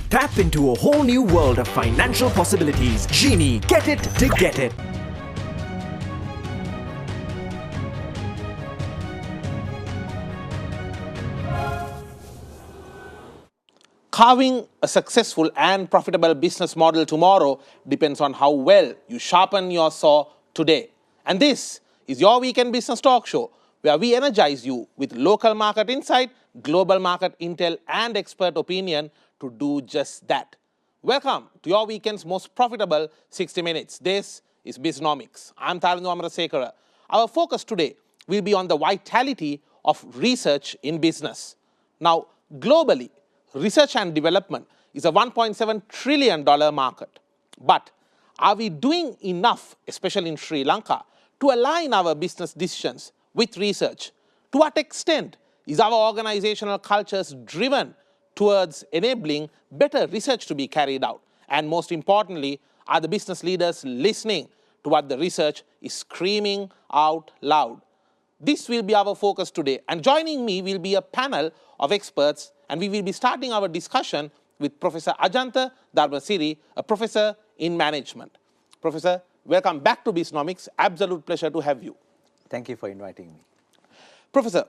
Tap into a whole new world of financial possibilities. Genie, get it to get it. Carving a successful and profitable business model tomorrow depends on how well you sharpen your saw today. And this is your weekend business talk show, where we energize you with local market insight, global market intel, and expert opinion to do just that. Welcome to your weekend's most profitable 60 minutes. This is Bisnomics. I'm N.Galahitiyawe. Our focus today will be on the vitality of research in business. Now, globally, research and development is a $1.7 trillion market. But are we doing enough, especially in Sri Lanka, to align our business decisions with research? To what extent is our organizational cultures driven towards enabling better research to be carried out? And most importantly, are the business leaders listening to what the research is screaming out loud? This will be our focus today. And joining me will be a panel of experts, and we will be starting our discussion with Professor Ajantha A.Dharmasiri, a professor in management. Professor, welcome back to Bisnomics. Absolute pleasure to have you. Thank you for inviting me. Professor,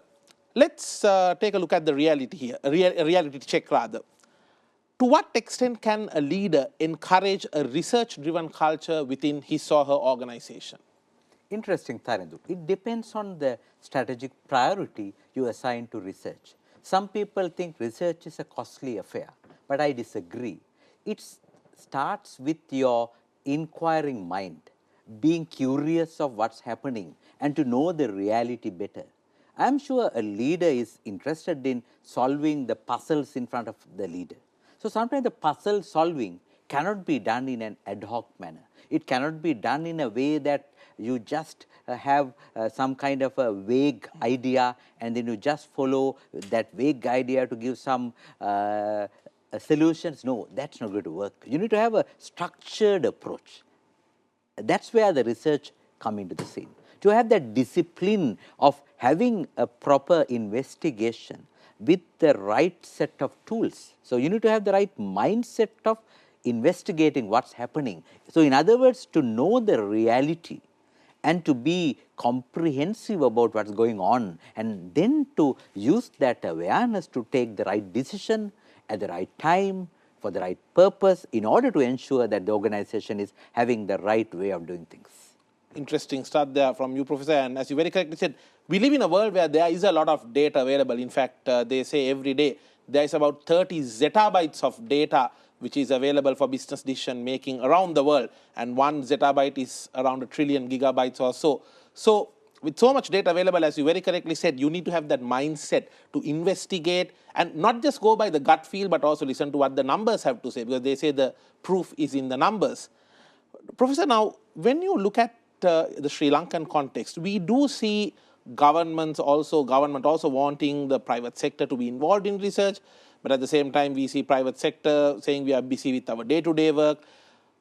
let's take a look at the reality here, a reality check rather. To what extent can a leader encourage a research-driven culture within his or her organization? Interesting, Tharindu. It depends on the strategic priority you assign to research. Some people think research is a costly affair, but I disagree. It starts with your inquiring mind, being curious of what's happening and to know the reality better. I'm sure a leader is interested in solving the puzzles in front of the leader. So sometimes the puzzle solving cannot be done in an ad hoc manner. It cannot be done in a way that you just have some kind of a vague idea and then you just follow that vague idea to give some solutions. No, that's not going to work. You need to have a structured approach. That's where the research comes into the scene. To have that discipline of having a proper investigation with the right set of tools. So you need to have the right mindset of investigating what's happening. So in other words, to know the reality and to be comprehensive about what's going on, and then to use that awareness to take the right decision at the right time for the right purpose in order to ensure that the organization is having the right way of doing things. Interesting start there from you, Professor. And as you very correctly said, we live in a world where there is a lot of data available. In fact, they say every day there is about 30 zettabytes of data which is available for business decision making around the world. And 1 zettabyte is around 1 trillion gigabytes or so. So with so much data available, as you very correctly said, you need to have that mindset to investigate and not just go by the gut feel, but also listen to what the numbers have to say, because they say the proof is in the numbers. Professor, now, when you look at the Sri Lankan context, we do see government also wanting the private sector to be involved in research, but at the same time, we see private sector saying we are busy with our day-to-day work.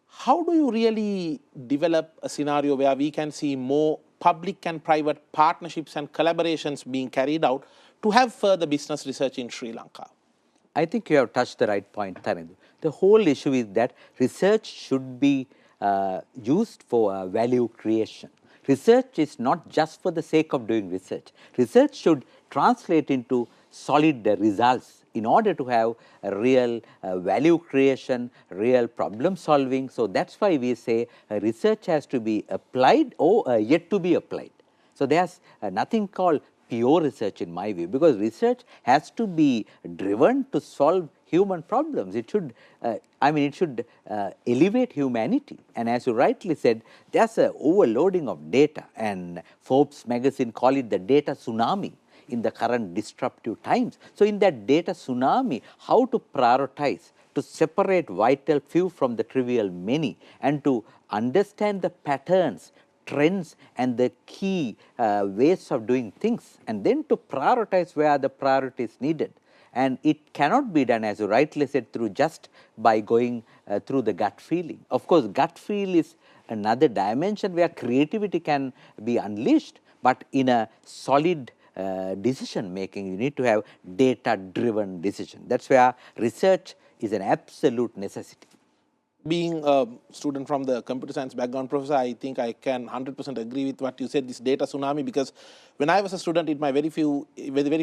How do you really develop a scenario where we can see more public and private partnerships and collaborations being carried out to have further business research in Sri Lanka? I think you have touched the right point, Tharindu. The whole issue is that research should be used for value creation. Research is not just for the sake of doing research. Research should translate into solid results in order to have a real value creation, real problem solving. So that's why we say research has to be applied or yet to be applied. So there's nothing called pure research in my view, because research has to be driven to solve human problems. It should, it should elevate humanity. And as you rightly said, there's an overloading of data, and Forbes magazine call it the data tsunami in the current disruptive times. So in that data tsunami, how to prioritize, to separate vital few from the trivial many, and to understand the patterns, trends and the key ways of doing things, and then to prioritize where the priority is needed. And it cannot be done, as you rightly said, through just by going through the gut feeling. Of course, gut feel is another dimension where creativity can be unleashed, but in a solid decision making, you need to have data driven decision. That's where research is an absolute necessity. Being a student from the computer science background, Professor, I think I can 100% agree with what you said, this data tsunami, because when I was a student in my very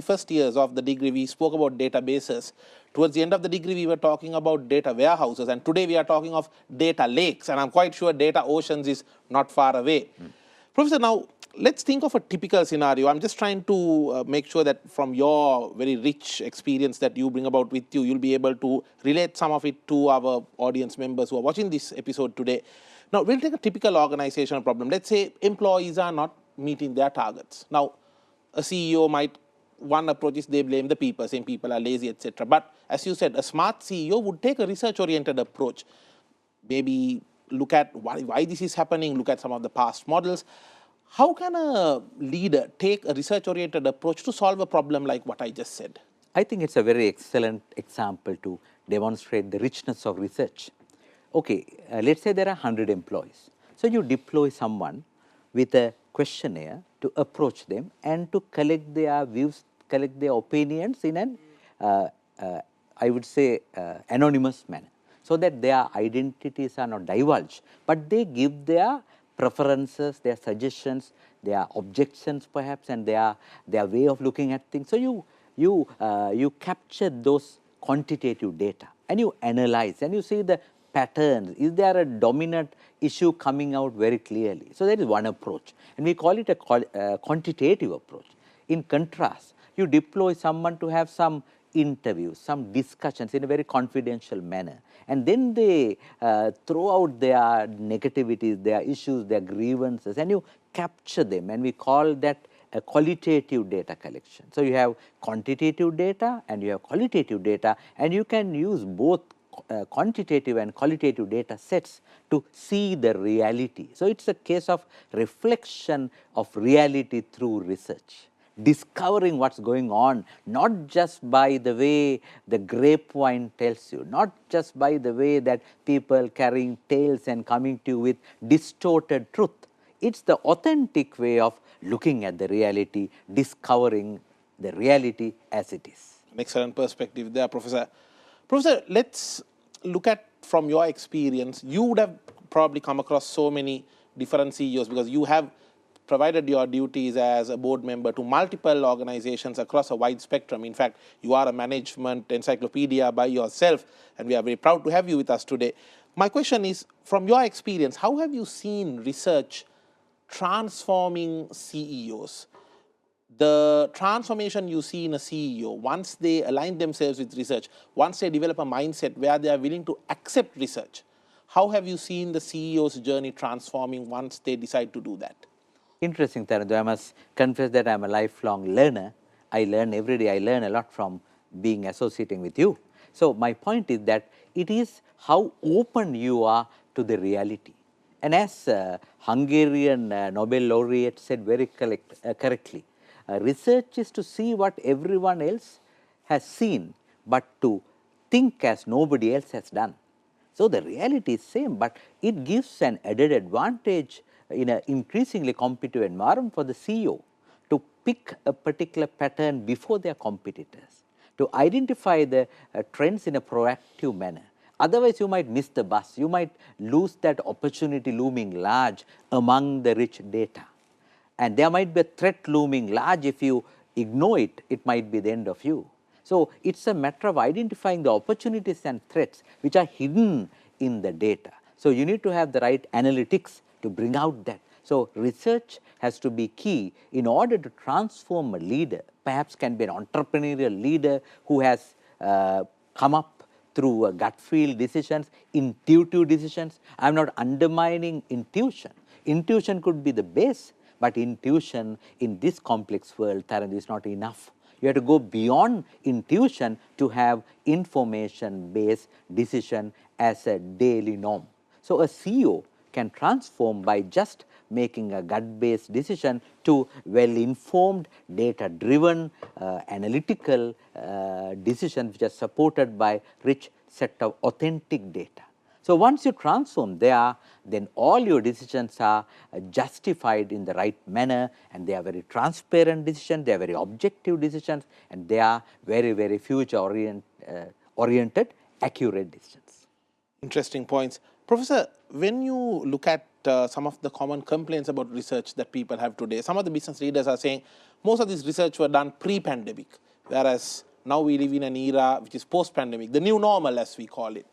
first years of the degree, we spoke about databases. Towards the end of the degree, we were talking about data warehouses, and today we are talking of data lakes, and I'm quite sure data oceans is not far away. Professor, now let's think of a typical scenario. I'm just trying to make sure that from your very rich experience that you bring about with you, you'll be able to relate some of it to our audience members who are watching this episode today. Now, we'll take a typical organizational problem. Let's say employees are not meeting their targets. Now, a CEO might, one approach is they blame the people, saying people are lazy, etc. But as you said, a smart CEO would take a research-oriented approach. Maybe look at why this is happening, look at some of the past models. How can a leader take a research-oriented approach to solve a problem like what I just said? I think it's a very excellent example to demonstrate the richness of research. Okay, let's say there are 100 employees. So you deploy someone with a questionnaire to approach them and to collect their views, collect their opinions in an, I would say, anonymous manner, so that their identities are not divulged, but they give their preferences, their suggestions, their objections perhaps, and their way of looking at things. So you capture those quantitative data and you analyze and you see the patterns. Is there a dominant issue coming out very clearly? So that is one approach, and we call it a quantitative approach. In contrast, you deploy someone to have some interviews, some discussions in a very confidential manner, and then they throw out their negativities, their issues, their grievances, and you capture them, and we call that a qualitative data collection. So you have quantitative data and you have qualitative data, and you can use both quantitative and qualitative data sets to see the reality. So it's a case of reflection of reality through research, discovering what's going on, not just by the way the grapevine tells you, not just by the way that people carrying tales and coming to you with distorted truth. It's the authentic way of looking at the reality, discovering the reality as it is. An excellent perspective there, Professor. Professor, let's look at from your experience. You would have probably come across so many different CEOs because you have provided your duties as a board member to multiple organizations across a wide spectrum. In fact, you are a management encyclopedia by yourself, and we are very proud to have you with us today. My question is, from your experience, how have you seen research transforming CEOs? The transformation you see in a CEO, once they align themselves with research, once they develop a mindset where they are willing to accept research, how have you seen the CEO's journey transforming once they decide to do that? Interesting, Tarandu. I must confess that I'm a lifelong learner. I learn every day. I learn a lot from being associating with you. So my point is that it is how open you are to the reality. And as Hungarian Nobel laureate said very correctly, research is to see what everyone else has seen, but to think as nobody else has done. So the reality is same, but it gives an added advantage in an increasingly competitive environment for the CEO to pick a particular pattern before their competitors, to identify the trends in a proactive manner. Otherwise, you might miss the bus. You might lose that opportunity looming large among the rich data. And there might be a threat looming large. If you ignore it, it might be the end of you. So it's a matter of identifying the opportunities and threats which are hidden in the data. So you need to have the right analytics to bring out that. So research has to be key in order to transform a leader. Perhaps can be an entrepreneurial leader who has come up through gut feel decisions, intuitive decisions. I'm not undermining intuition. Intuition could be the base, but intuition in this complex world, Tarandu, is not enough. You have to go beyond intuition to have information-based decision as a daily norm. So a CEO can transform by just making a gut-based decision to well-informed, data-driven, analytical decisions which are supported by rich set of authentic data. So once you transform there, then all your decisions are justified in the right manner, and they are very transparent decisions, they are very objective decisions, and they are very, very future oriented accurate decisions. Interesting points. Professor, when you look at some of the common complaints about research that people have today, some of the business leaders are saying most of this research were done pre-pandemic, whereas now we live in an era which is post-pandemic, the new normal as we call it.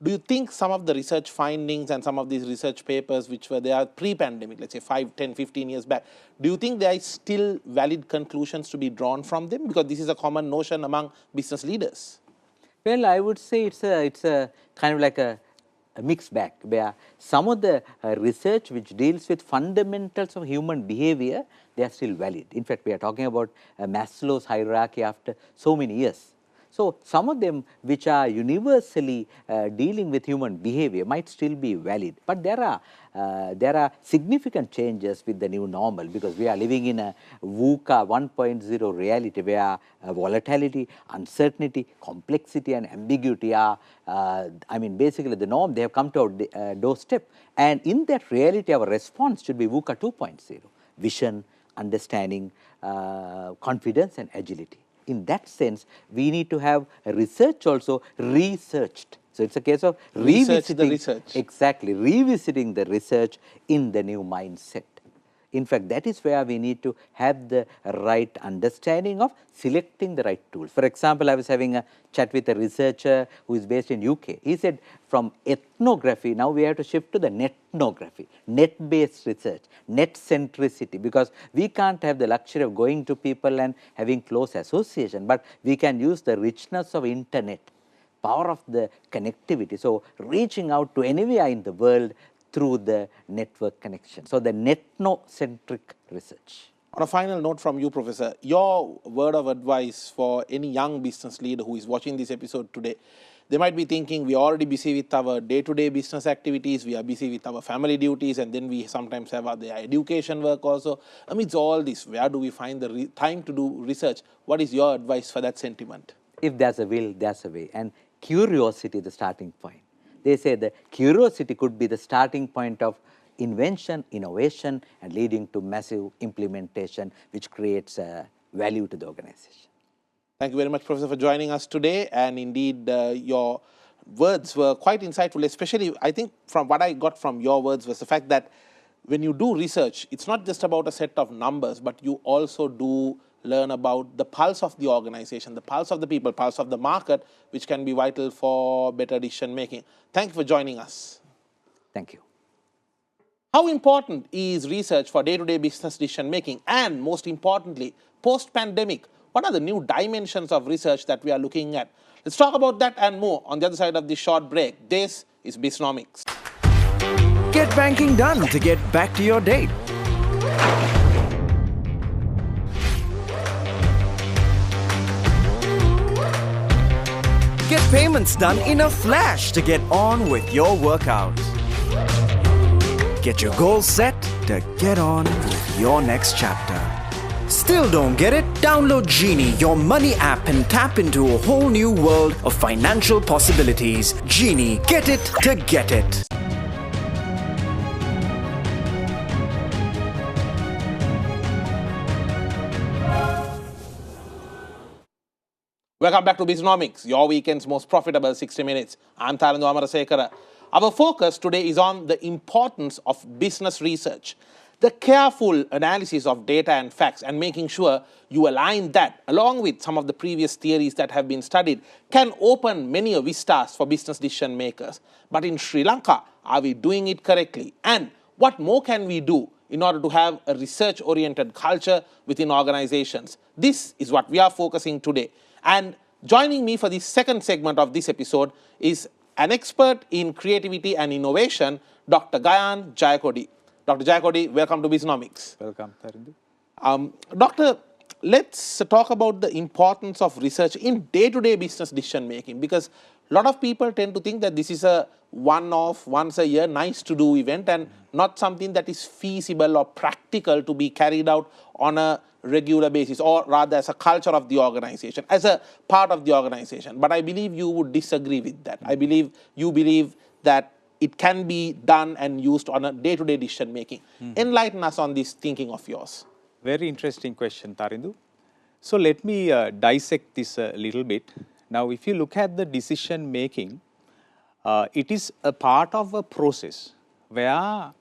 Do you think some of the research findings and some of these research papers which were there pre-pandemic, let's say 5, 10, 15 years back, do you think there are still valid conclusions to be drawn from them? Because this is a common notion among business leaders. Well, I would say it's a kind of like a mixed bag, where some of the research which deals with fundamentals of human behavior, they are still valid. In fact, we are talking about Maslow's hierarchy after so many years. So some of them which are universally dealing with human behavior might still be valid, but there are significant changes with the new normal, because we are living in a VUCA 1.0 reality where volatility, uncertainty, complexity and ambiguity are, basically the norm. They have come to our doorstep, and in that reality our response should be VUCA 2.0, vision, understanding, confidence and agility. In that sense, we need to have research also researched. So it's a case of revisiting the research. Exactly, revisiting the research in the new mindset. In fact, that is where we need to have the right understanding of selecting the right tools. For example, I was having a chat with a researcher who is based in UK. He said from ethnography, now we have to shift to the netnography, net-based research, net centricity, because we can't have the luxury of going to people and having close association, but we can use the richness of internet, power of the connectivity. So reaching out to anywhere in the world through the network connection. So the netnocentric research. On a final note from you, Professor, your word of advice for any young business leader who is watching this episode today. They might be thinking we are already busy with our day-to-day business activities, we are busy with our family duties, and then we sometimes have our education work also. Amidst all this, where do we find the time to do research? What is your advice for that sentiment? If there's a will, there's a way. And curiosity is the starting point. They say that curiosity could be the starting point of invention, innovation, and leading to massive implementation, which creates value to the organization. Thank you very much, Professor, for joining us today. And indeed, your words were quite insightful, especially I think from what I got from your words was the fact that when you do research, it's not just about a set of numbers, but you also do learn about the pulse of the organization, the pulse of the people, pulse of the market, which can be vital for better decision making. Thank you for joining us. Thank you. How important is research for day-to-day business decision making? And most importantly, post-pandemic, what are the new dimensions of research that we are looking at? Let's talk about that and more on the other side of this short break. This is Bisnomics. Get banking done to get back to your date. Get payments done in a flash to get on with your workout. Get your goals set to get on with your next chapter. Still don't get it? Download Genie, your money app, and tap into a whole new world of financial possibilities. Genie, get it to get it. Welcome back to Bisnomics, your weekend's most profitable 60 minutes. I'm N.Galahitiyawe. Our focus today is on the importance of business research, the careful analysis of data and facts, and making sure you align that along with some of the previous theories that have been studied can open many vistas for business decision makers. But in Sri Lanka, are we doing it correctly? And what more can we do in order to have a research-oriented culture within organizations? This is what we are focusing today. And joining me for the second segment of this episode is an expert in creativity and innovation, Dr.G.Jayakodi. Dr. Jayakodi, welcome to Bisnomics. Welcome, Tarindu. Doctor, let's talk about the importance of research in day-to-day business decision-making, because a lot of people tend to think that this is a one-off, once-a-year, nice-to-do event and not something that is feasible or practical to be carried out on a regular basis, or rather as a culture of the organization, as a part of the organization. But I believe you would disagree with that. I believe you believe that it can be done and used on a day-to-day decision making. Enlighten us on this thinking of yours. Very interesting question, Tarindu. So let me dissect this a little bit. Now, if you look at the decision making, it is a part of a process where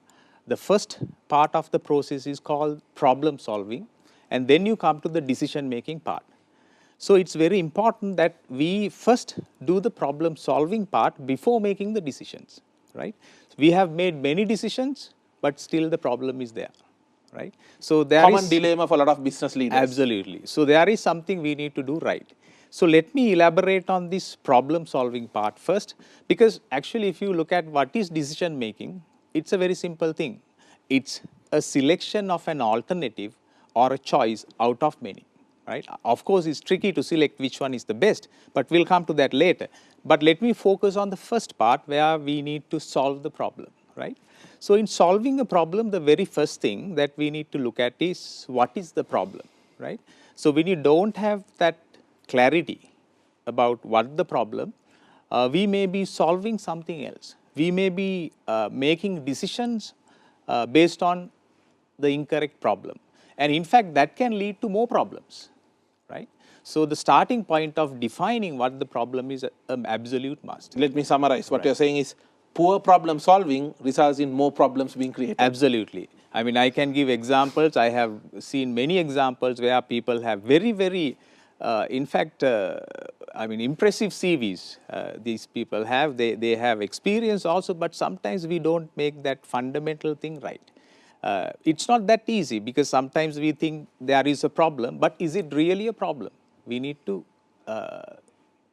the first part of the process is called problem solving, and then you come to the decision making part. So, it's very important that we first do the problem solving part before making the decisions, right. We have made many decisions, but still the problem is there, right. So, there Common is dilemma for a lot of business leaders. Absolutely. So, there is something we need to do right. So, let me elaborate on this problem solving part first, because actually if you look at what is decision making, it's a very simple thing. It's a selection of an alternative or a choice out of many, right. Of course, it's tricky to select which one is the best, but we'll come to that later. But let me focus on the first part where we need to solve the problem, right. So, in solving a problem, the very first thing that we need to look at is what is the problem, right. So, when you don't have that clarity about what the problem, we may be solving something else. We may be making decisions based on the incorrect problem. And in fact, that can lead to more problems, right. So, the starting point of defining what the problem is an absolute must. Let me summarize. What you're saying is poor problem solving results in more problems being created. Absolutely. I mean, I can give examples. I have seen many examples where people have very, in fact, I mean, impressive CVs these people have. They have experience also, but sometimes we don't make that fundamental thing right. It's not that easy, because sometimes we think there is a problem, but is it really a problem? We need to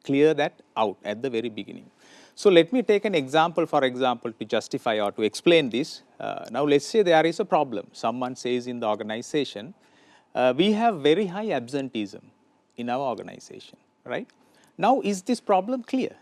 clear that out at the very beginning. So, let me take an example, for example, to justify or to explain this. Now, let's say there is a problem. Someone says in the organization, we have very high absenteeism in our organization, right. Now, is this problem clear,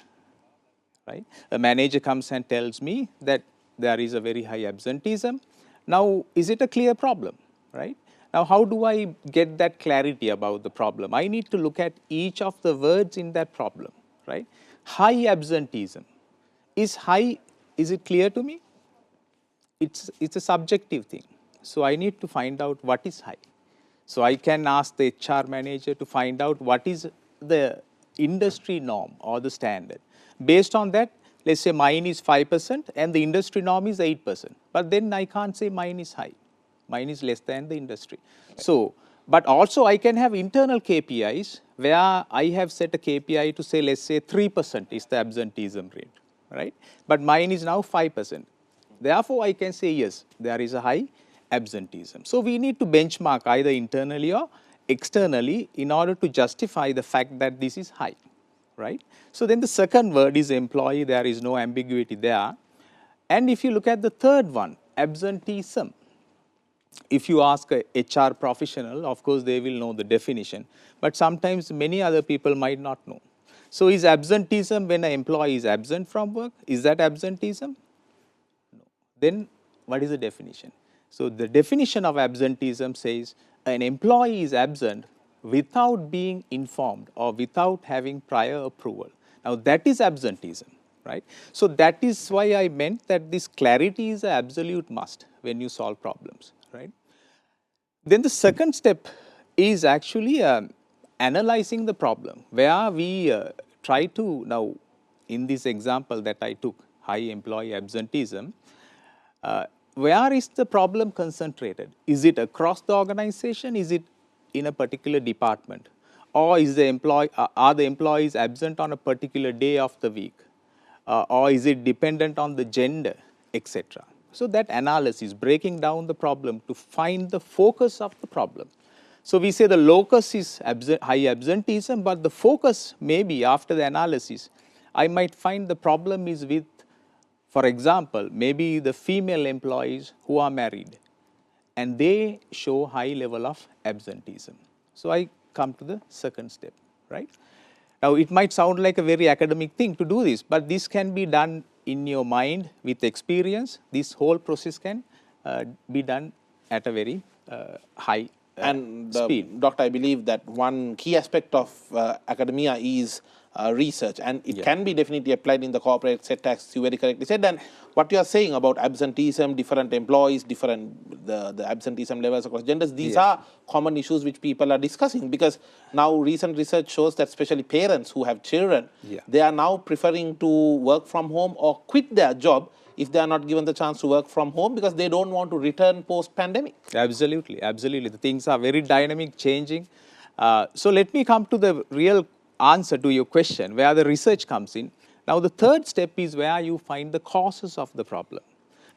right? A manager comes and tells me that there is a very high absenteeism. Now, is it a clear problem, right? Now, how do I get that clarity about the problem? I need to look at each of the words in that problem, right? High absenteeism. Is it clear to me? It's a subjective thing. So, I need to find out what is high. So, I can ask the HR manager to find out what is the industry norm or the standard. Based on that, let's say mine is 5% and the industry norm is 8%. But then I can't say mine is high. Mine is less than the industry. So, but also I can have internal KPIs where I have set a KPI to say, let's say 3% is the absenteeism rate, right? But mine is now 5%. Therefore, I can say, yes, there is a high absenteeism. So, we need to benchmark either internally or externally in order to justify the fact that this is high, right? So, then the second word is employee. There is no ambiguity there. And if you look at the third one, absenteeism, if you ask a HR professional, of course, they will know the definition, but sometimes many other people might not know. So, is absenteeism when an employee is absent from work? Is that absenteeism? No. Then what is the definition? So, the definition of absenteeism says an employee is absent without being informed or without having prior approval. Now, that is absenteeism, right? So, that is why I meant that this clarity is an absolute must when you solve problems, right? Then the second step is actually analyzing the problem, where we try to, now in this example that I took, high employee absenteeism, where is the problem concentrated? Is it across the organization? Is it in a particular department? Or is the are the employees absent on a particular day of the week? Or is it dependent on the gender, etc.? So, that analysis, breaking down the problem to find the focus of the problem. So, we say the locus is high absenteeism, but the focus may be, after the analysis, I might find the problem is with, for example, maybe the female employees who are married and they show high level of absenteeism. So, I come to the second step, right. Now, it might sound like a very academic thing to do this, but this can be done in your mind with experience. This whole process can be done at a very high speed. Doctor, I believe that one key aspect of academia is research, and it can be definitely applied in the corporate sector, as you very correctly said. And what you are saying about absenteeism, different employees, different the absenteeism levels across genders, these are common issues which people are discussing, because now recent research shows that especially parents who have children, they are now preferring to work from home or quit their job if they are not given the chance to work from home, because they don't want to return post-pandemic. Absolutely, absolutely. The things are very dynamic, changing. So let me come to the real answer to your question, where the research comes in. Now, the third step is where you find the causes of the problem.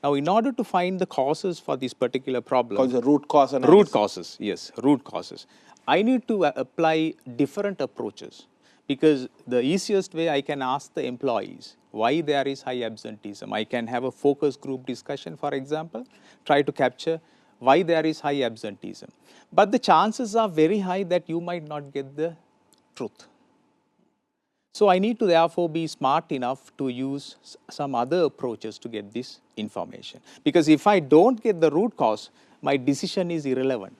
Now, in order to find the causes for this particular problem, Because the root cause analysis. root causes, yes, root causes, I need to apply different approaches, because the easiest way I can ask the employees why there is high absenteeism. I can have a focus group discussion, for example, try to capture why there is high absenteeism. But the chances are very high that you might not get the truth. So I need to therefore be smart enough to use some other approaches to get this information. Because if I don't get the root cause, my decision is irrelevant.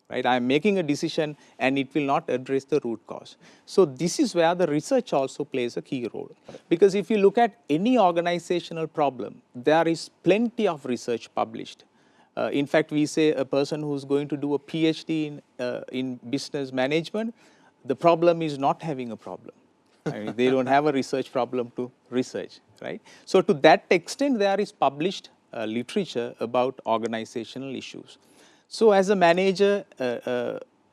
Right? I am making a decision and it will not address the root cause. So this is where the research also plays a key role. Because if you look at any organizational problem, there is plenty of research published. In fact, we say a person who's going to do a PhD in business management, the problem is not having a problem. I mean, they don't have a research problem to research, right? So to that extent, there is published literature about organizational issues. So as a manager,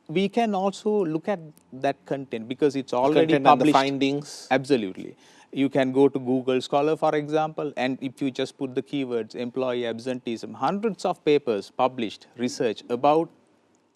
we can also look at that content, because it's already content published. And the findings. Absolutely. You can go to Google Scholar, for example, and if you just put the keywords employee absenteeism, hundreds of papers published, research about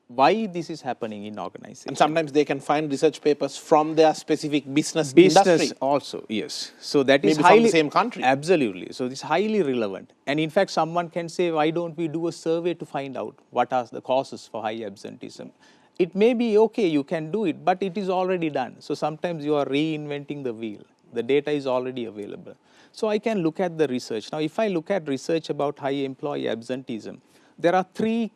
why this is happening in organizations. And sometimes they can find research papers from their specific business industry. Also, yes. So that is Maybe highly, from the same country. Absolutely. So it's highly relevant. And in fact, someone can say, why don't we do a survey to find out what are the causes for high absenteeism? It may be okay, you can do it, but it is already done. So sometimes you are reinventing the wheel. The data is already available. So I can look at the research. Now, if I look at research about high employee absenteeism, there are three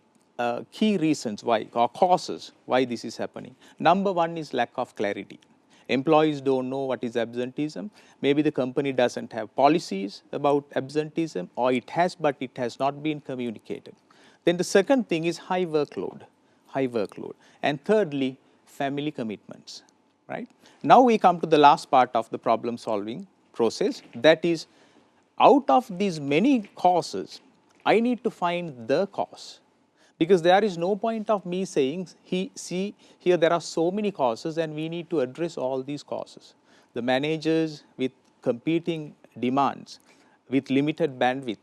key reasons why, or causes why this is happening. Number one is lack of clarity. Employees don't know what is absenteeism. Maybe the company doesn't have policies about absenteeism, or it has, but it has not been communicated. Then the second thing is high workload. And thirdly, family commitments, right? Now we come to the last part of the problem solving process. That is, out of these many causes, I need to find the cause. Because there is no point of me saying, see, here there are so many causes and we need to address all these causes. The managers with competing demands, with limited bandwidth,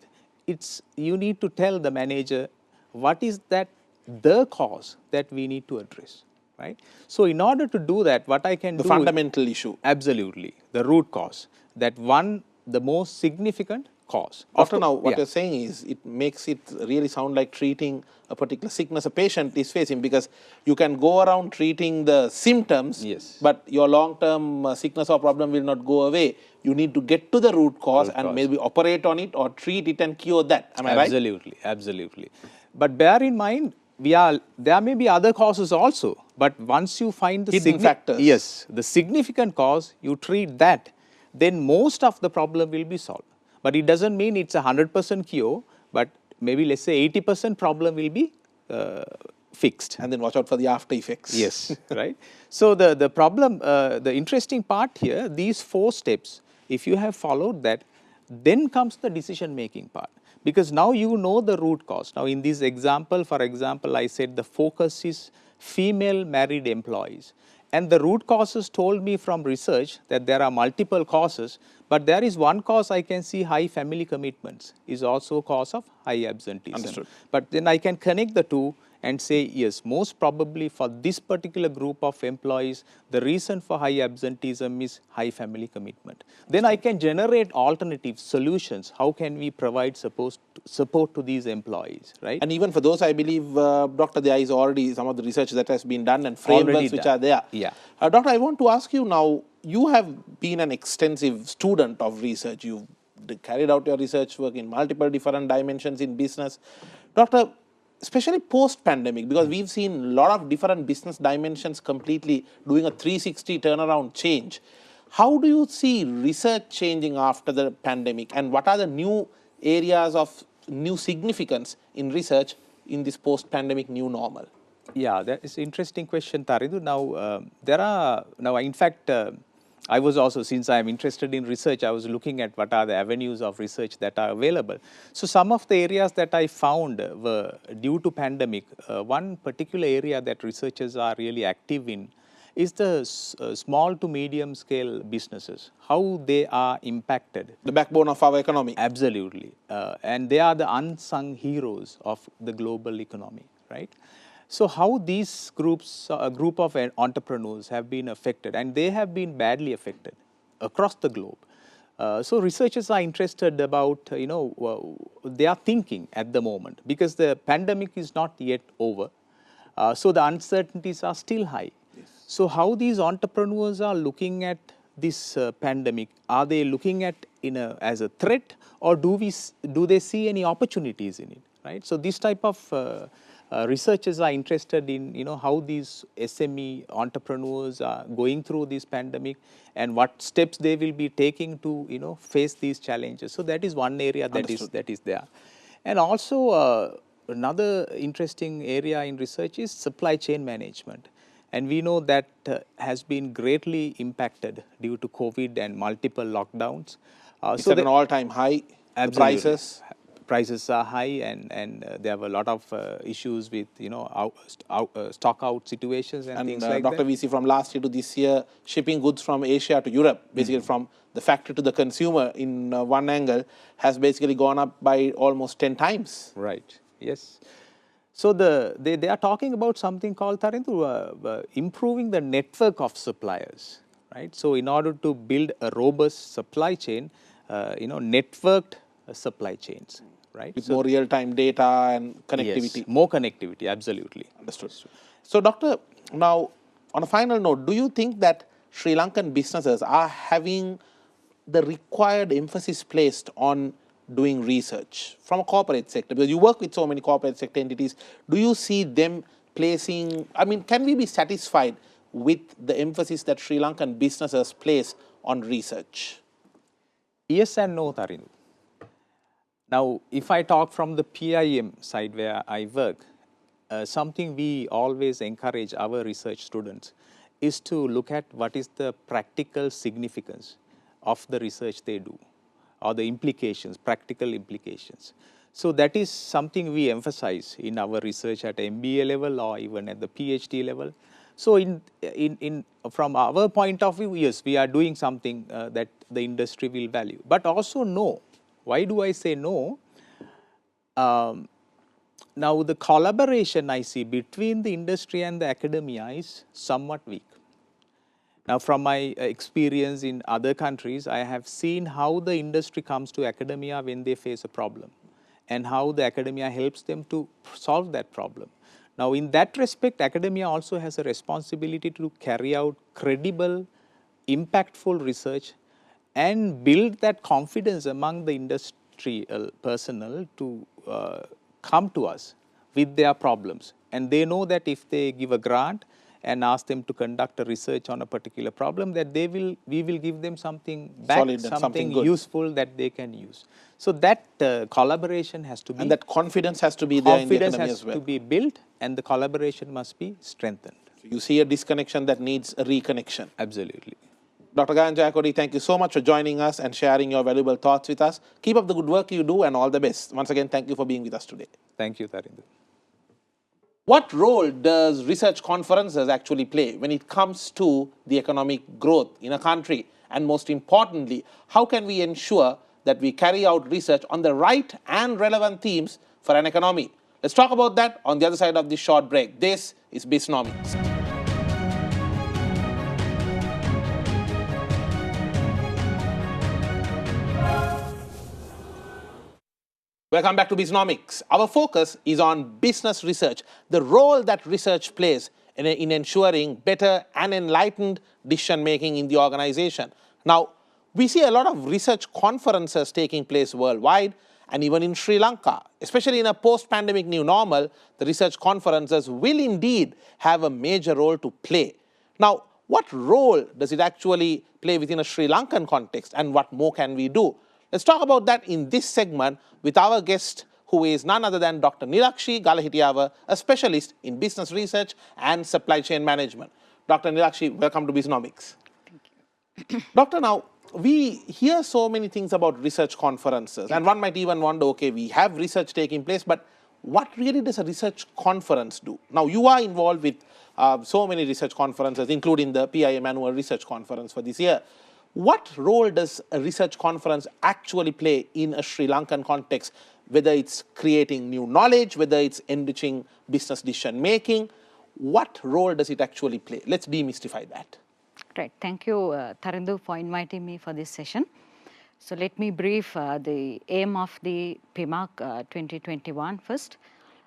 you need to tell the manager what is that the cause that we need to address, right? So in order to do that, what I can do... The fundamental issue. Absolutely. The root cause. That one, the most significant cause. Doctor, now what you're saying is, it makes it really sound like treating a particular sickness a patient is facing, because you can go around treating the symptoms, but your long-term sickness or problem will not go away. You need to get to the root cause and maybe operate on it or treat it and cure that. Am I right? Absolutely, absolutely. But bear in mind, there may be other causes also, but once you find the hidden factors. Yes, the significant cause, you treat that, then most of the problem will be solved. But it doesn't mean it's 100% cure, but maybe let's say 80% problem will be fixed. And then watch out for the after effects. Yes, right. So the problem, the interesting part here, these 4 steps, if you have followed that, then comes the decision making part. Because now you know the root cause. Now in this example, for example, I said the focus is female married employees. And the root causes told me from research that there are multiple causes, but there is one cause I can see: high family commitments is also a cause of high absenteeism. Understood. But then I can connect the two and say, yes, most probably for this particular group of employees, the reason for high absenteeism is high family commitment. Then I can generate alternative solutions. How can we provide support to these employees, right? And even for those, I believe, Doctor, there is already some of the research that has been done and frameworks which are there. Yeah. Doctor, I want to ask you now, you have been an extensive student of research. You've carried out your research work in multiple different dimensions in business. Doctor, especially post-pandemic, because we've seen a lot of different business dimensions completely doing a 360 turnaround change. How do you see research changing after the pandemic, and what are the new areas of new significance in research in this post-pandemic new normal? Yeah, that is an interesting question, Tarindu. In fact, I was also, since I am interested in research, I was looking at what are the avenues of research that are available. So some of the areas that I found were due to pandemic. One particular area that researchers are really active in is the small to medium scale businesses, how they are impacted. The backbone of our economy. Absolutely. And they are the unsung heroes of the global economy, right? So how these groups, a group of entrepreneurs have been affected, and they have been badly affected across the globe. So researchers are interested about, they are thinking at the moment, because the pandemic is not yet over. So the uncertainties are still high. So how these entrepreneurs are looking at this pandemic? Are they looking at as a threat, or do they see any opportunities in it? Right. So this type of researchers are interested in how these SME entrepreneurs are going through this pandemic and what steps they will be taking to face these challenges. So that is one area that is there, and also another interesting area in research is supply chain management. And we know that has been greatly impacted due to COVID and multiple lockdowns. It's at an all-time high. Absolutely. Prices are high, and there were a lot of issues with stock out situations and things like Dr. that. We see from last year to this year, shipping goods from Asia to Europe, basically from the factory to the consumer in one angle, has basically gone up by almost 10 times. Right. Yes. So they are talking about something called, Tarindu, improving the network of suppliers, right? So in order to build a robust supply chain, networked supply chains, right? With more real-time data and connectivity. Yes, more connectivity, absolutely. Understood. So, Doctor, now on a final note, do you think that Sri Lankan businesses are having the required emphasis placed on doing research from a corporate sector? Because you work with so many corporate sector entities, do you see them placing, can we be satisfied with the emphasis that Sri Lankan businesses place on research? Yes and no, Tarindu. Now, if I talk from the PIM side where I work, something we always encourage our research students is to look at what is the practical significance of the research they do, or the implications, practical implications. So that is something we emphasize in our research at MBA level or even at the PhD level. So from our point of view, yes, we are doing something that the industry will value, but also no. Why do I say no? Now the collaboration I see between the industry and the academia is somewhat weak. Now, from my experience in other countries, I have seen how the industry comes to academia when they face a problem, and how the academia helps them to solve that problem. Now, in that respect, academia also has a responsibility to carry out credible, impactful research and build that confidence among the industrial personnel to come to us with their problems. And they know that if they give a grant and ask them to conduct a research on a particular problem, that we will give them something back, solid, something useful that they can use. So that collaboration has to be... And that confidence has to be there in the academy as well. Confidence has to be built, and the collaboration must be strengthened. So you see a disconnection that needs a reconnection. Absolutely. Dr. Jayakodi, thank you so much for joining us and sharing your valuable thoughts with us. Keep up the good work you do, and all the best. Once again, thank you for being with us today. Thank you, Tarindu. What role does research conferences actually play when it comes to the economic growth in a country? And most importantly, how can we ensure that we carry out research on the right and relevant themes for an economy? Let's talk about that on the other side of this short break. This is Bisnomics. Welcome back to Bisnomics. Our focus is on business research, the role that research plays in ensuring better and enlightened decision-making in the organization. Now, we see a lot of research conferences taking place worldwide, and even in Sri Lanka. Especially in a post-pandemic new normal, the research conferences will indeed have a major role to play. Now, what role does it actually play within a Sri Lankan context, and what more can we do? Let's talk about that in this segment with our guest, who is none other than Dr. Nilakshi Galahitiyawe, a specialist in business research and supply chain management. Dr. Nilakshi, welcome to Bisnomics. Thank you. Doctor, now, we hear so many things about research conferences, and one might even wonder, okay, we have research taking place, but what really does a research conference do? Now, you are involved with so many research conferences, including the PIM annual research conference for this year. What role does a research conference actually play in a Sri Lankan context, whether it's creating new knowledge, whether it's enriching business decision making? What role does it actually play? Let's demystify that. Right. Thank you, Tharindu, for inviting me for this session. So let me brief the aim of the PIMARC 2021 first.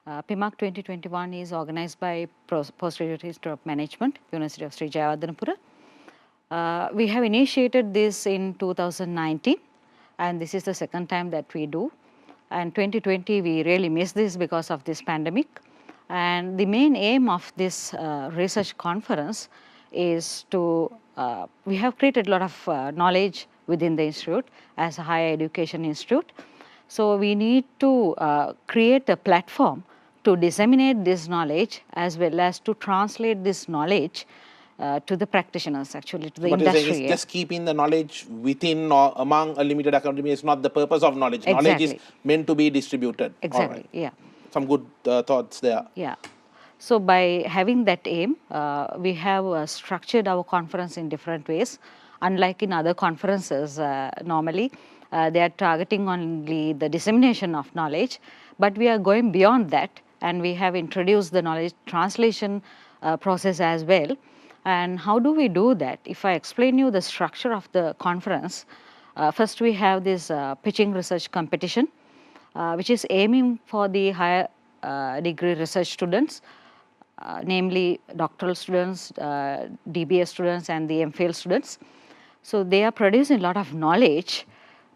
PIMARC 2021 is organized by Postgraduate History of Management, University of Sri Jayawardenepura. We have initiated this in 2019, and this is the second time that we do. And 2020, we really missed this because of this pandemic. And the main aim of this research conference is to, we have created a lot of knowledge within the institute as a higher education institute. So we need to create a platform to disseminate this knowledge as well as to translate this knowledge to the practitioners, actually, to the industry. Just keeping the knowledge within or among a limited academy is not the purpose of knowledge. Exactly. Knowledge is meant to be distributed. Exactly, right. yeah. Some good thoughts there. Yeah. So by having that aim, we have structured our conference in different ways. Unlike in other conferences, normally they are targeting only the dissemination of knowledge, but we are going beyond that, and we have introduced the knowledge translation process as well. And how do we do that? If I explain you the structure of the conference, first we have this pitching research competition, which is aiming for the higher degree research students, namely doctoral students, DBA students, and the MPhil students. So they are producing a lot of knowledge,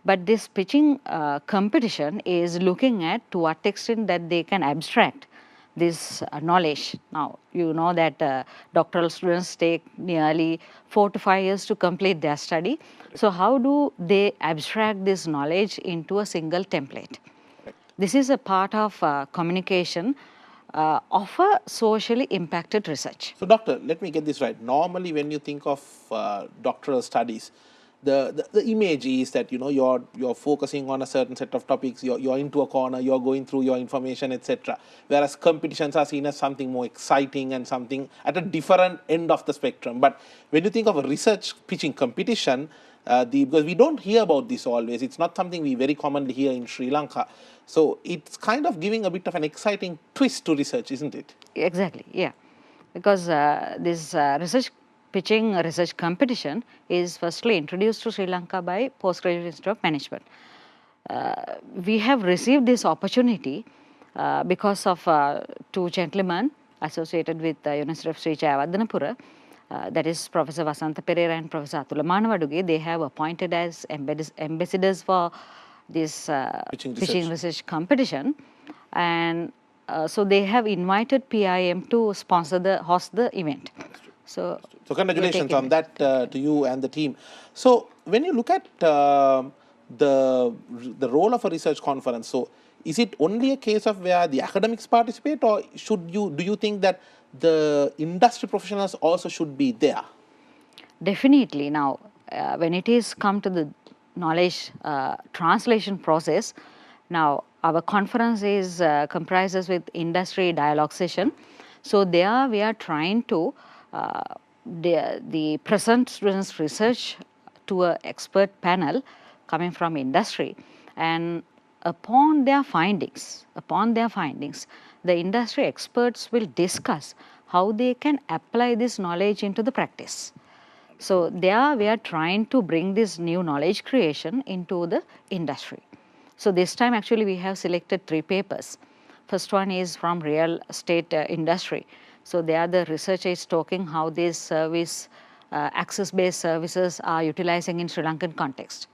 but this pitching competition is looking at to what extent that they can abstract this knowledge. Now, you know that doctoral students take nearly 4 to 5 years to complete their study. So how do they abstract this knowledge into a single template? This is a part of communication of a socially impacted research. So, doctor, let me get this right. Normally, when you think of doctoral studies, the image is that you're focusing on a certain set of topics, you're into a corner, you're going through your information, etc. Whereas competitions are seen as something more exciting and something at a different end of the spectrum. But when you think of a research pitching competition, because we don't hear about this always, it's not something we very commonly hear in Sri Lanka. So it's kind of giving a bit of an exciting twist to research, isn't it? Exactly, yeah. Because this research pitching research competition is firstly introduced to Sri Lanka by Postgraduate Institute of Management. We have received this opportunity because of two gentlemen associated with the University of Sri Jayawardenepura, that is Professor Vasantha Pereira and Professor Atula Manavaduge. They have appointed as ambassadors for this pitching research competition, and so they have invited PIM to host the event. So congratulations on that to you and the team. So when you look at the role of a research conference, so is it only a case of where the academics participate, or do you think that the industry professionals also should be there? Definitely. Now, when it is come to the knowledge translation process, now our conference is comprises with industry dialogue session. So there we are trying to the present students research to an expert panel coming from industry, and upon their findings, the industry experts will discuss how they can apply this knowledge into the practice. So there we are trying to bring this new knowledge creation into the industry. So this time actually we have selected 3 papers. First one is from real estate industry. So there the researcher is talking how these service access-based services are utilizing in Sri Lankan context.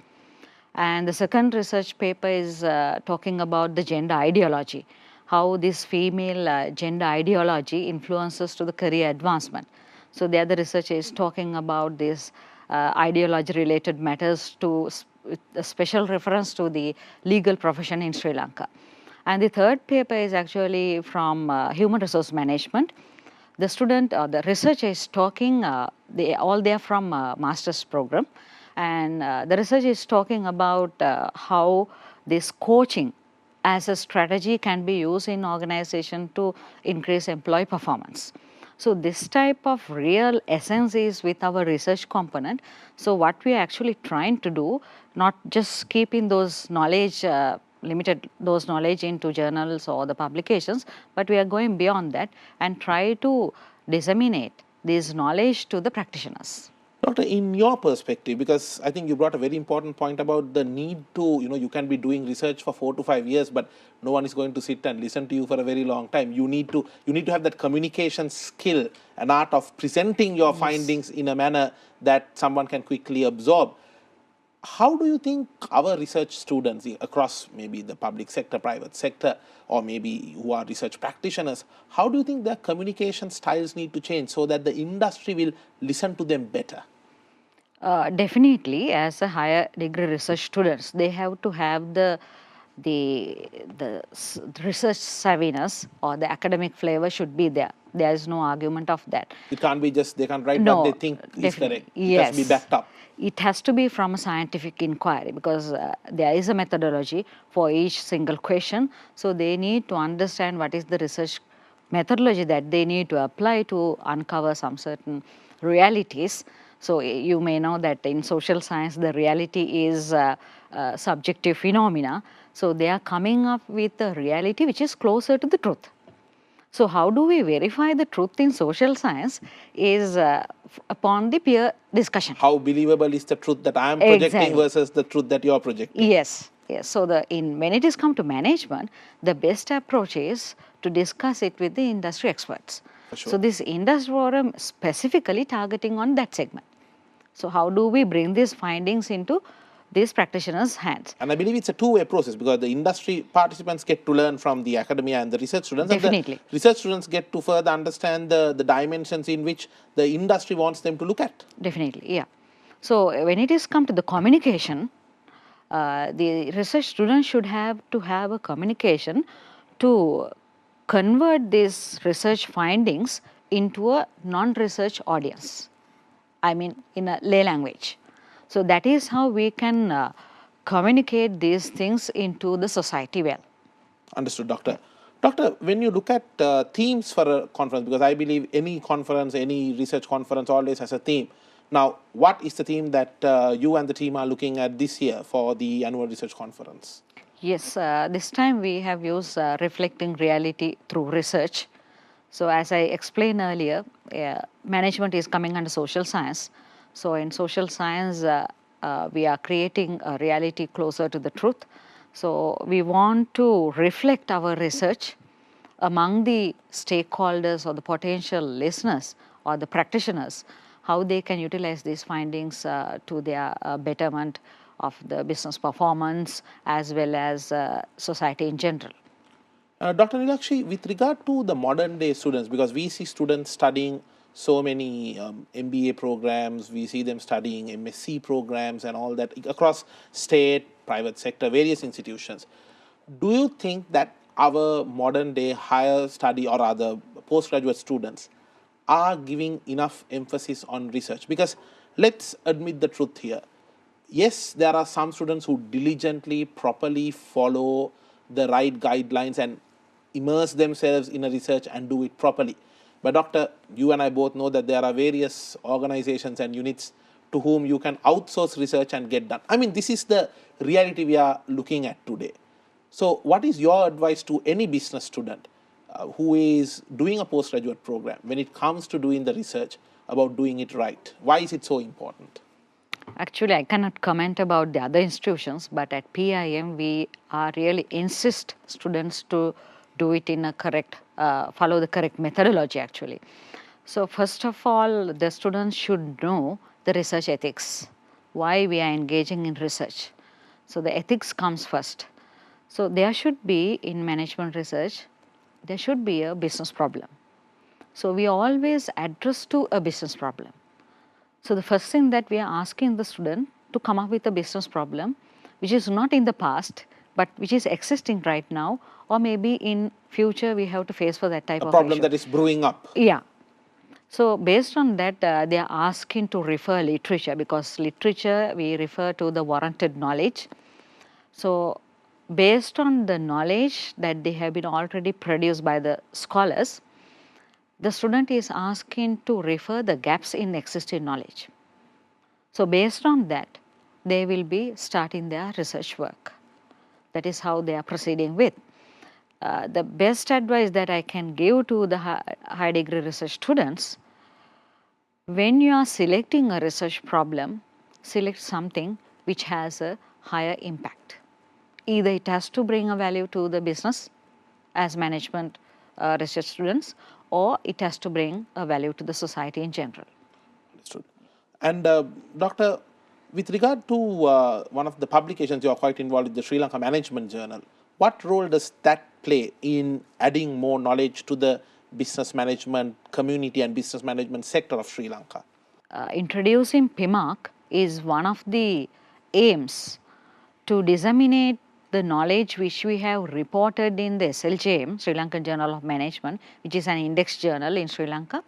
And the second research paper is talking about the gender ideology, how this female gender ideology influences to the career advancement. So there the research is talking about these ideology-related matters with a special reference to the legal profession in Sri Lanka. And the third paper is actually from human resource management. The student or the researcher is talking, they are from master's program, and the research is talking about how this coaching as a strategy can be used in organization to increase employee performance. So this type of real essence is with our research component. So what we are actually trying to do, not just keeping those knowledge, limited those knowledge into journals or the publications, but we are going beyond that and try to disseminate this knowledge to the practitioners. Doctor, in your perspective, because I think you brought a very important point about the need to, you can be doing research for 4 to 5 years, but no one is going to sit and listen to you for a very long time. You need to have that communication skill, an art of presenting your findings in a manner that someone can quickly absorb. How do you think our research students across maybe the public sector, private sector, or maybe who are research practitioners, how do you think their communication styles need to change so that the industry will listen to them better? Definitely, as a higher degree research students, they have to have the research savviness or the academic flavor should be there. There is no argument of that. It can't be just they can write No, what they think is definitely. correct. It has to be backed up. It has to be from a scientific inquiry because there is a methodology for each single question. So they need to understand what is the research methodology that they need to apply to uncover some certain realities. So you may know that in social science the reality is subjective phenomena. So they are coming up with a reality which is closer to the truth. So how do we verify the truth in social science is upon the peer discussion. How believable is the truth that I am projecting versus the truth that you are projecting? Yes. So when it is come to management, the best approach is to discuss it with the industry experts. Sure. So this industry forum specifically targeting on that segment. So how do we bring these findings into these practitioners' hands? And I believe it's a two-way process because the industry participants get to learn from the academia and the research students. Definitely. And the research students get to further understand the dimensions in which the industry wants them to look at. Definitely, yeah. So when it is come to the communication, the research students should have to have a communication to convert these research findings into a non-research audience. I mean, in a lay language. So that is how we can communicate these things into the society well. Understood, Doctor. Doctor, when you look at themes for a conference, because I believe any conference, any research conference always has a theme. Now, what is the theme that you and the team are looking at this year for the annual research conference? Yes, this time we have used reflecting reality through research. So as I explained earlier, management is coming under social science. So in social science, we are creating a reality closer to the truth. So we want to reflect our research among the stakeholders or the potential listeners or the practitioners, how they can utilize these findings to their betterment of the business performance as well as society in general. Dr. Nilakshi, with regard to the modern day students, because we see students studying so many MBA programs, we see them studying MSc programs and all that across state, private sector, various institutions. Do you think that our modern day higher study or other postgraduate students are giving enough emphasis on research? Because let's admit the truth here. Yes, there are some students who diligently, properly follow the right guidelines and immerse themselves in a research and do it properly. But Doctor, you and I both know that there are various organizations and units to whom you can outsource research and get done. I mean, this is the reality we are looking at today. So what is your advice to any business student who is doing a postgraduate program when it comes to doing the research about doing it right? Why is it so important? Actually, I cannot comment about the other institutions, but at PIM, we are really insist students to do it in a correct, follow the correct methodology actually. So first of all, the students should know the research ethics, why we are engaging in research. So the ethics comes first. So there should be, in management research, there should be a business problem. So we always address to a business problem. So the first thing that we are asking the student to come up with a business problem which is not in the past but which is existing right now, or maybe in future we have to face for that type of problem issue. that is brewing up. Yeah. So based on that, they are asking to refer literature, because literature we refer to the warranted knowledge. So based on the knowledge that they have been already produced by the scholars, the student is asking to refer the gaps in existing knowledge. So based on that, they will be starting their research work. That is how they are proceeding with. The best advice that I can give to the high degree research students: when you are selecting a research problem, select something which has a higher impact. Either it has to bring a value to the business as management research students, or it has to bring a value to the society in general. Understood. And Doctor, with regard to one of the publications, you are quite involved with the Sri Lanka Management Journal. What role does that play in adding more knowledge to the business management community and business management sector of Sri Lanka? Introducing PIMARC is one of the aims to disseminate the knowledge which we have reported in the SLJM, Sri Lankan Journal of Management, which is an index journal in Sri Lanka.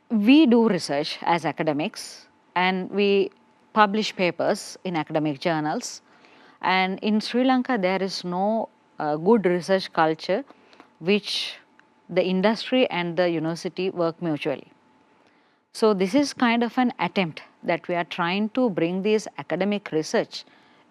We do research as academics and we publish papers in academic journals. And in Sri Lanka, there is no good research culture which the industry and the university work mutually. So this is kind of an attempt that we are trying to bring this academic research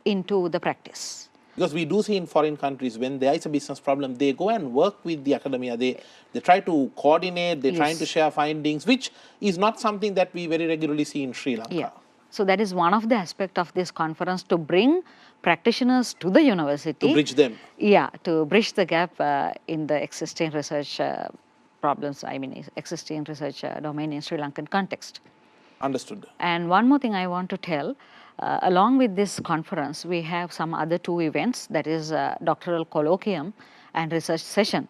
into the practice. Because we do see in foreign countries, when there is a business problem, they go and work with the academia. They try to coordinate, they're trying to share findings, which is not something that we very regularly see in Sri Lanka. Yeah. So that is one of the aspects of this conference, to bring practitioners to the university. To bridge them. Yeah, to bridge the gap in the existing research problems, existing research domain in Sri Lankan context. Understood. And one more thing I want to tell, along with this conference, we have some other two events, that is Doctoral Colloquium and Research Session.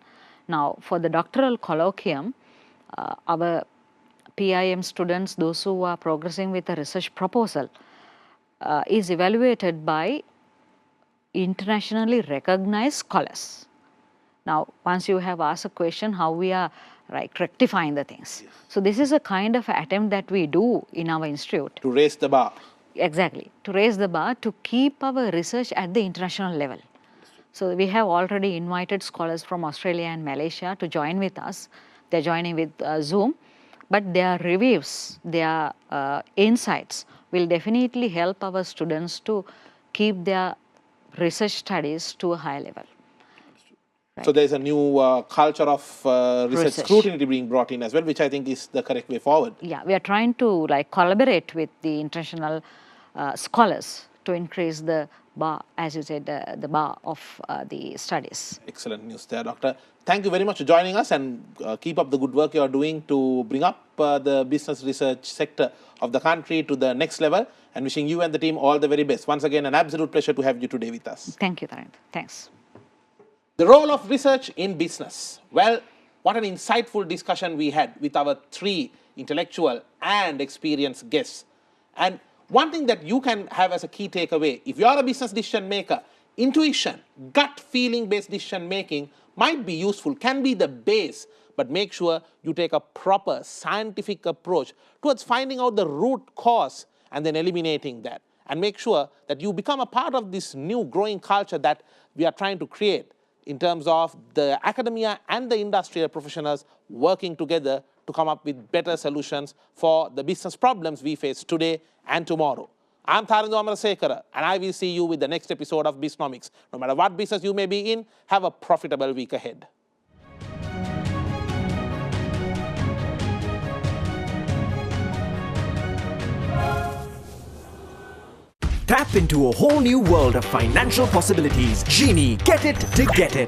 Now, for the Doctoral Colloquium, our PIM students, those who are progressing with a research proposal, is evaluated by internationally recognized scholars. Now, once you have asked a question, how we are rectifying the things. Yes. So this is a kind of attempt that we do in our institute. To raise the bar. Exactly. To raise the bar, to keep our research at the international level. So we have already invited scholars from Australia and Malaysia to join with us. They're joining with Zoom. But their reviews, their insights will definitely help our students to keep their research studies to a higher level. Right. So there's a new culture of research scrutiny being brought in as well, which I think is the correct way forward. Yeah, we are trying to collaborate with the international scholars to increase the bar, as you said, the bar of the studies. Excellent news there, Doctor. Thank you very much for joining us, and keep up the good work you are doing to bring up the business research sector of the country to the next level, and wishing you and the team all the very best. Once again, an absolute pleasure to have you today with us. Thank you, Tarendra. Thanks. The role of research in business. Well, what an insightful discussion we had with our three intellectual and experienced guests. And one thing that you can have as a key takeaway, if you are a business decision maker, intuition, gut feeling based decision making might be useful, can be the base, but make sure you take a proper scientific approach towards finding out the root cause and then eliminating that. And make sure that you become a part of this new growing culture that we are trying to create in terms of the academia and the industrial professionals working together to come up with better solutions for the business problems we face today and tomorrow. I'm N.Galahitiyawe, and I will see you with the next episode of Bisnomics. No matter what business you may be in, have a profitable week ahead. Tap into a whole new world of financial possibilities. Genie, get it to get it.